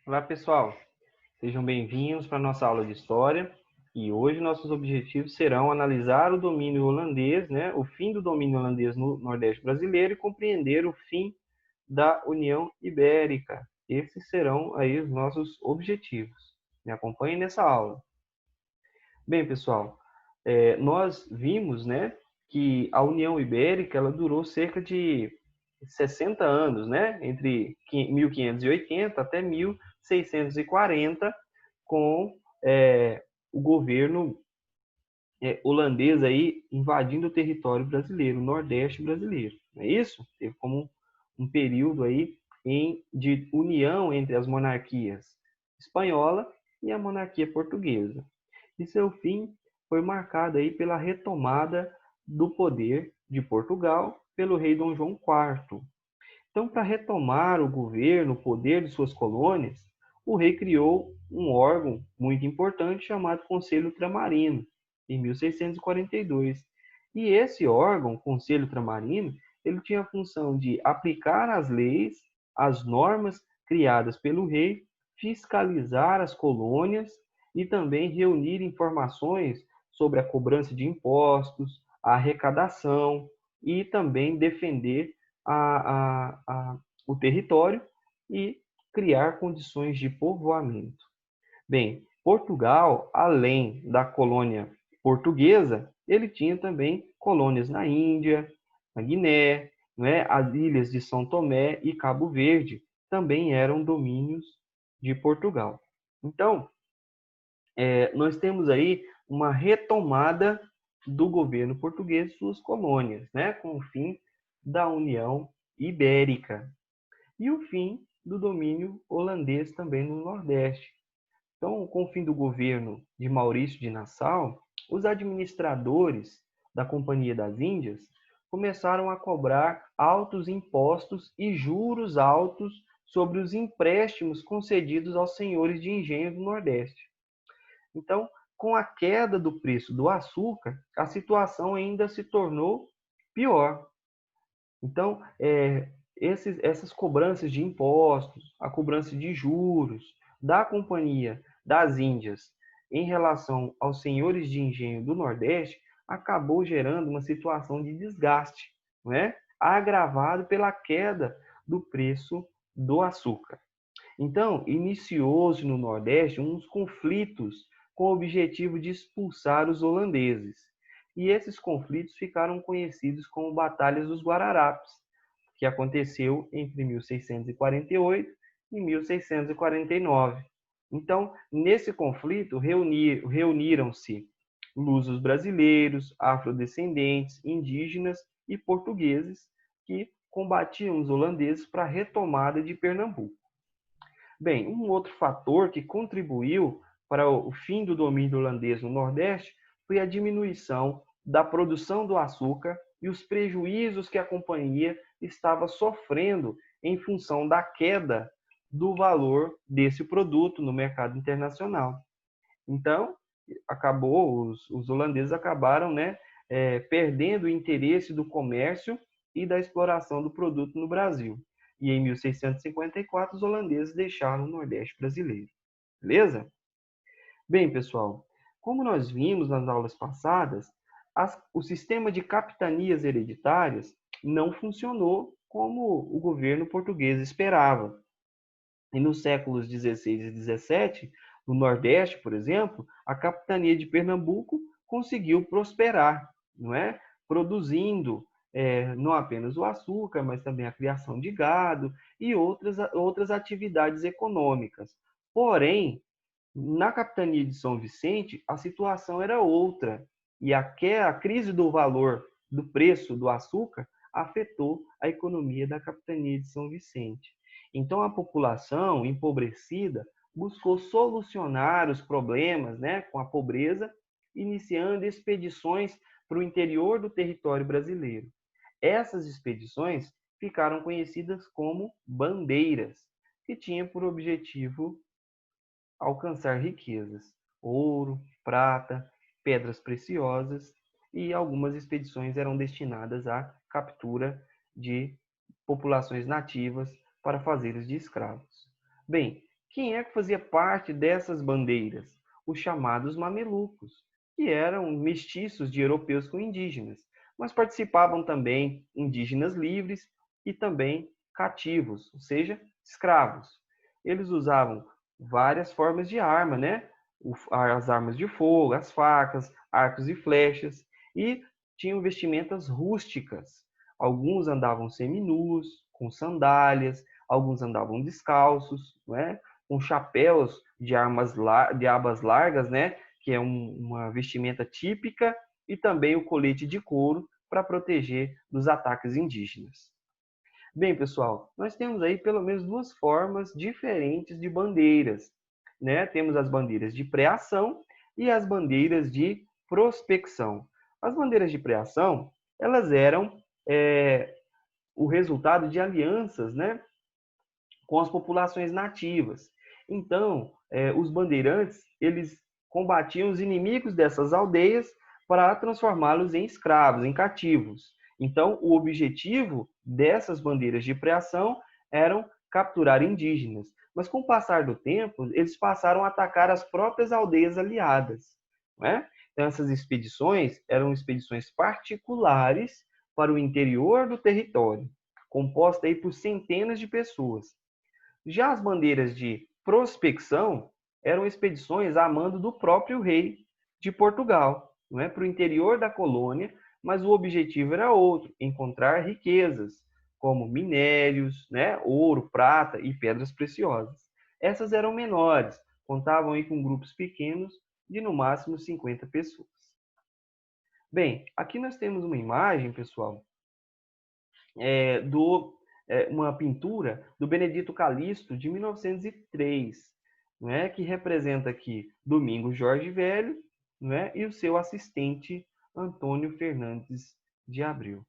Olá, pessoal. Sejam bem-vindos para a nossa aula de História. E hoje nossos objetivos serão analisar o domínio holandês, né, o fim do domínio holandês no Nordeste brasileiro e compreender o fim da União Ibérica. Esses serão aí os nossos objetivos. Me acompanhem nessa aula. Bem, pessoal, nós vimos, né, que a União Ibérica ela durou cerca de 60 anos, né, entre 1580 até 1640, com o governo holandês aí invadindo o território brasileiro, o Nordeste brasileiro. Não é isso? Teve como um período aí de união entre as monarquias espanhola e a monarquia portuguesa. E seu fim foi marcado aí pela retomada do poder de Portugal pelo rei Dom João IV. Então, para retomar o governo, o poder de suas colônias, o rei criou um órgão muito importante chamado Conselho Ultramarino, em 1642. E esse órgão, Conselho Ultramarino, ele tinha a função de aplicar as leis, as normas criadas pelo rei, fiscalizar as colônias e também reunir informações sobre a cobrança de impostos, a arrecadação e também defender o território e criar condições de povoamento. Bem, Portugal, além da colônia portuguesa, ele tinha também colônias na Índia, na Guiné, né? As ilhas de São Tomé e Cabo Verde também eram domínios de Portugal. Então, nós temos aí uma retomada do governo português e suas colônias, né? Com o fim da União Ibérica e o fim do domínio holandês também no Nordeste. Então, com o fim do governo de Maurício de Nassau, os administradores da Companhia das Índias começaram a cobrar altos impostos e juros altos sobre os empréstimos concedidos aos senhores de engenho do Nordeste. Então, com a queda do preço do açúcar, a situação ainda se tornou pior. Então, essas cobranças de impostos, a cobrança de juros da Companhia das Índias em relação aos senhores de engenho do Nordeste acabou gerando uma situação de desgaste, não é? Agravado pela queda do preço do açúcar. Então, iniciou-se no Nordeste uns conflitos com o objetivo de expulsar os holandeses. E esses conflitos ficaram conhecidos como Batalhas dos Guararapes, que aconteceu entre 1648 e 1649. Então, nesse conflito, reuniram-se lusos brasileiros, afrodescendentes, indígenas e portugueses que combatiam os holandeses para a retomada de Pernambuco. Bem, um outro fator que contribuiu para o fim do domínio holandês no Nordeste foi a diminuição da produção do açúcar e os prejuízos que a companhia estava sofrendo em função da queda do valor desse produto no mercado internacional. Então, os holandeses acabaram, né, perdendo o interesse do comércio e da exploração do produto no Brasil. E em 1654, os holandeses deixaram o Nordeste brasileiro. Beleza? Bem, pessoal, como nós vimos nas aulas passadas, o sistema de capitanias hereditárias não funcionou como o governo português esperava. E nos séculos 16 e 17, no Nordeste, por exemplo, a capitania de Pernambuco conseguiu prosperar, não é? Produzindo não apenas o açúcar, mas também a criação de gado e outras atividades econômicas. Porém, na capitania de São Vicente, a situação era outra. E a crise do valor do preço do açúcar afetou a economia da capitania de São Vicente. Então, a população empobrecida buscou solucionar os problemas, né, com a pobreza, iniciando expedições para o interior do território brasileiro. Essas expedições ficaram conhecidas como bandeiras, que tinham por objetivo alcançar riquezas, ouro, prata, pedras preciosas, e algumas expedições eram destinadas à captura de populações nativas para fazê-los de escravos. Bem, Quem é que fazia parte dessas bandeiras? Os chamados mamelucos, que eram mestiços de europeus com indígenas, mas participavam também indígenas livres e também cativos, ou seja, escravos. Eles usavam várias formas de arma, né? As armas de fogo, as facas, arcos e flechas, e tinham vestimentas rústicas. Alguns andavam seminus, com sandálias, alguns andavam descalços, né? Com chapéus de abas largas, né? Que é uma vestimenta típica, e também o colete de couro para proteger dos ataques indígenas. Bem, pessoal, nós temos aí pelo menos duas formas diferentes de bandeiras, né? Temos as bandeiras de pré-ação e as bandeiras de prospecção. As bandeiras de pré-ação, elas eram o resultado de alianças, né, com as populações nativas. Então, os bandeirantes, eles combatiam os inimigos dessas aldeias para transformá-los em escravos, em cativos. Então, o objetivo dessas bandeiras de pré-ação eram capturar indígenas. Mas, com o passar do tempo, eles passaram a atacar as próprias aldeias aliadas, né? Então, essas expedições eram expedições particulares para o interior do território, composta aí por centenas de pessoas. Já as bandeiras de prospecção eram expedições a mando do próprio rei de Portugal, não é, para o interior da colônia, mas o objetivo era outro: encontrar riquezas, como minérios, né, ouro, prata e pedras preciosas. Essas eram menores, contavam aí com grupos pequenos de no máximo 50 pessoas. Bem, aqui nós temos uma imagem, pessoal, uma pintura do Benedito Calixto, de 1903, né, que representa aqui Domingos Jorge Velho, né, e o seu assistente Antônio Fernandes de Abreu.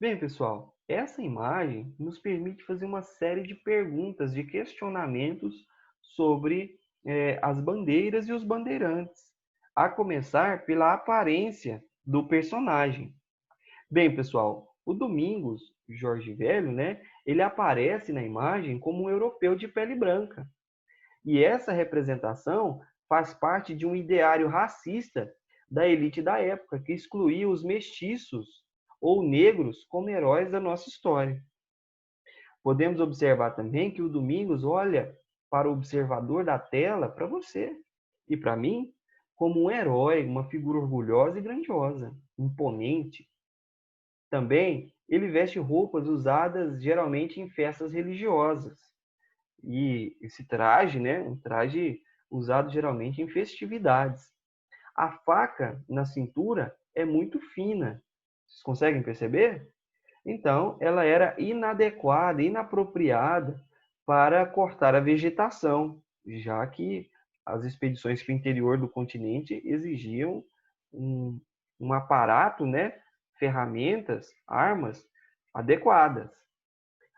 Bem, pessoal, essa imagem nos permite fazer uma série de perguntas, de questionamentos sobre as bandeiras e os bandeirantes, a começar pela aparência do personagem. Bem, pessoal, o Domingos Jorge Velho, né, ele aparece na imagem como um europeu de pele branca. E essa representação faz parte de um ideário racista da elite da época, que excluía os mestiços ou negros como heróis da nossa história. Podemos observar também que o Domingos olha para o observador da tela, para você e para mim, como um herói, uma figura orgulhosa e grandiosa, imponente. Também, ele veste roupas usadas geralmente em festas religiosas. E esse traje, né, um traje usado geralmente em festividades. A faca na cintura é muito fina. Vocês conseguem perceber? Então, ela era inadequada, inapropriada para cortar a vegetação, já que as expedições para o interior do continente exigiam um aparato, né, ferramentas, armas adequadas.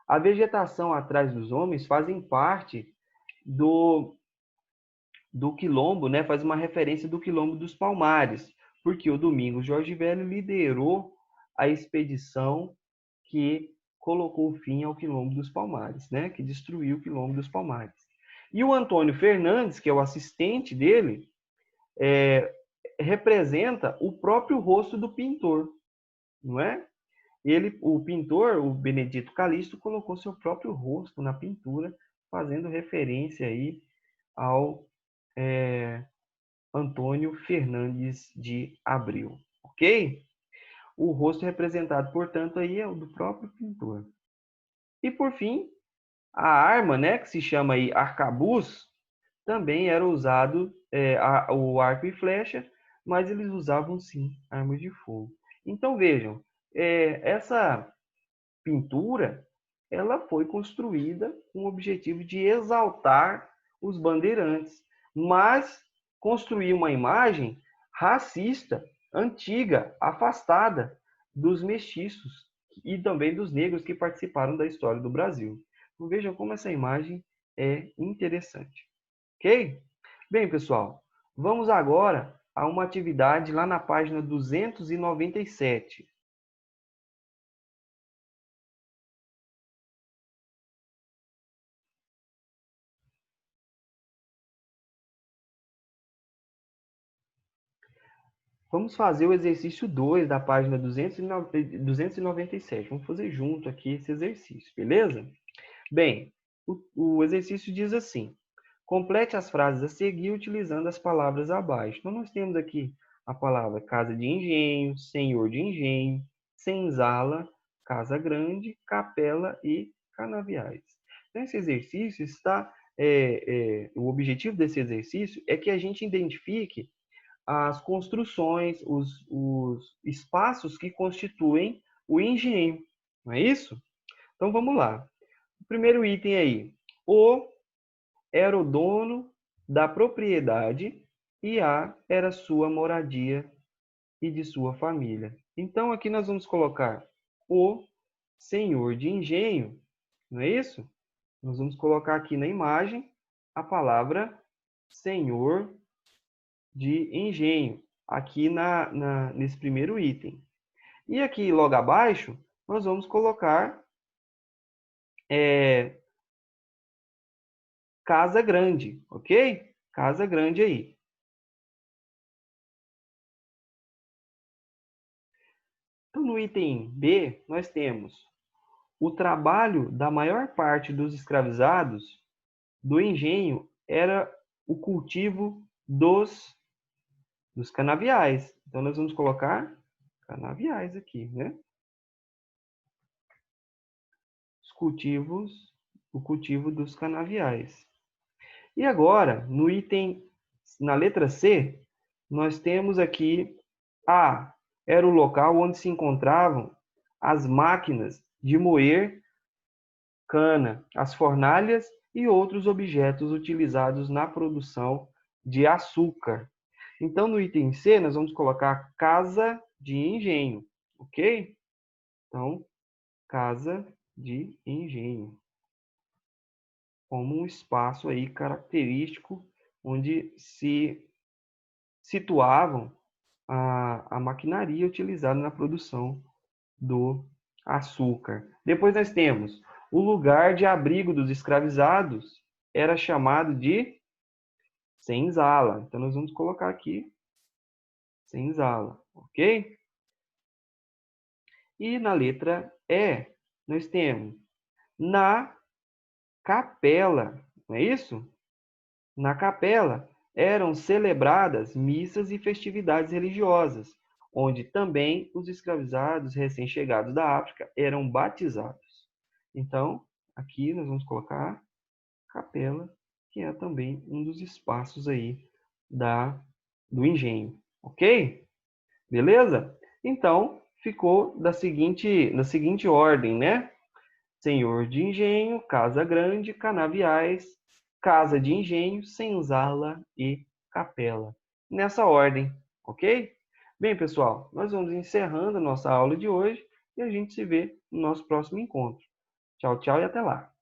A vegetação atrás dos homens fazem parte do, do quilombo, né, faz uma referência do quilombo dos Palmares, porque o Domingos Jorge Velho liderou a expedição que colocou fim ao quilombo dos Palmares, né, que destruiu o quilombo dos Palmares. E o Antônio Fernandes, que é o assistente dele, representa o próprio rosto do pintor, não é? O pintor, o Benedito Calixto, colocou seu próprio rosto na pintura, fazendo referência aí ao Antônio Fernandes de Abreu, ok? O rosto representado, portanto, aí é o do próprio pintor. E por fim, a arma, né, que se chama aí arcabuz, também era usado o arco e flecha, mas eles usavam sim armas de fogo. Então vejam, essa pintura ela foi construída com o objetivo de exaltar os bandeirantes, mas construir uma imagem racista, antiga, afastada dos mestiços e também dos negros que participaram da história do Brasil. Então, vejam como essa imagem é interessante. Ok? Bem, pessoal, vamos agora a uma atividade lá na página 297. Vamos fazer o exercício 2 da página 297. Vamos fazer junto aqui esse exercício, beleza? Bem, o exercício diz assim: complete as frases a seguir utilizando as palavras abaixo. Então, nós temos aqui a palavra casa de engenho, senhor de engenho, senzala, casa grande, capela e canaviais. Então, esse exercício está... o objetivo desse exercício é que a gente identifique as construções, os espaços que constituem o engenho. Não é isso? Então, vamos lá. O primeiro item aí. O era o dono da propriedade e a era sua moradia e de sua família. Então, aqui nós vamos colocar o senhor de engenho, não é isso? Nós vamos colocar aqui na imagem a palavra senhor de engenho, aqui nesse primeiro item. E aqui, logo abaixo, nós vamos colocar casa grande, ok? Casa grande aí. Então, no item B, nós temos o trabalho da maior parte dos escravizados do engenho era o cultivo dos canaviais. Então, nós vamos colocar canaviais aqui, né? Os cultivos, o cultivo dos canaviais. E agora, no item, na letra C, nós temos aqui A, era o local onde se encontravam as máquinas de moer cana, as fornalhas e outros objetos utilizados na produção de açúcar. Então, no item C, nós vamos colocar casa de engenho, ok? Então, casa de engenho, como um espaço aí característico onde se situavam a maquinaria utilizada na produção do açúcar. Depois nós temos o lugar de abrigo dos escravizados era chamado de senzala. Então nós vamos colocar aqui senzala, ok? E na letra E nós temos na capela, não é isso? Na capela eram celebradas missas e festividades religiosas, onde também os escravizados recém-chegados da África eram batizados. Então, aqui nós vamos colocar capela, que é também um dos espaços aí do engenho, ok? Beleza? Então, ficou na seguinte ordem, né? Senhor de engenho, casa grande, canaviais, casa de engenho, senzala e capela. Nessa ordem, ok? Bem, pessoal, nós vamos encerrando a nossa aula de hoje e a gente se vê no nosso próximo encontro. Tchau, tchau e até lá!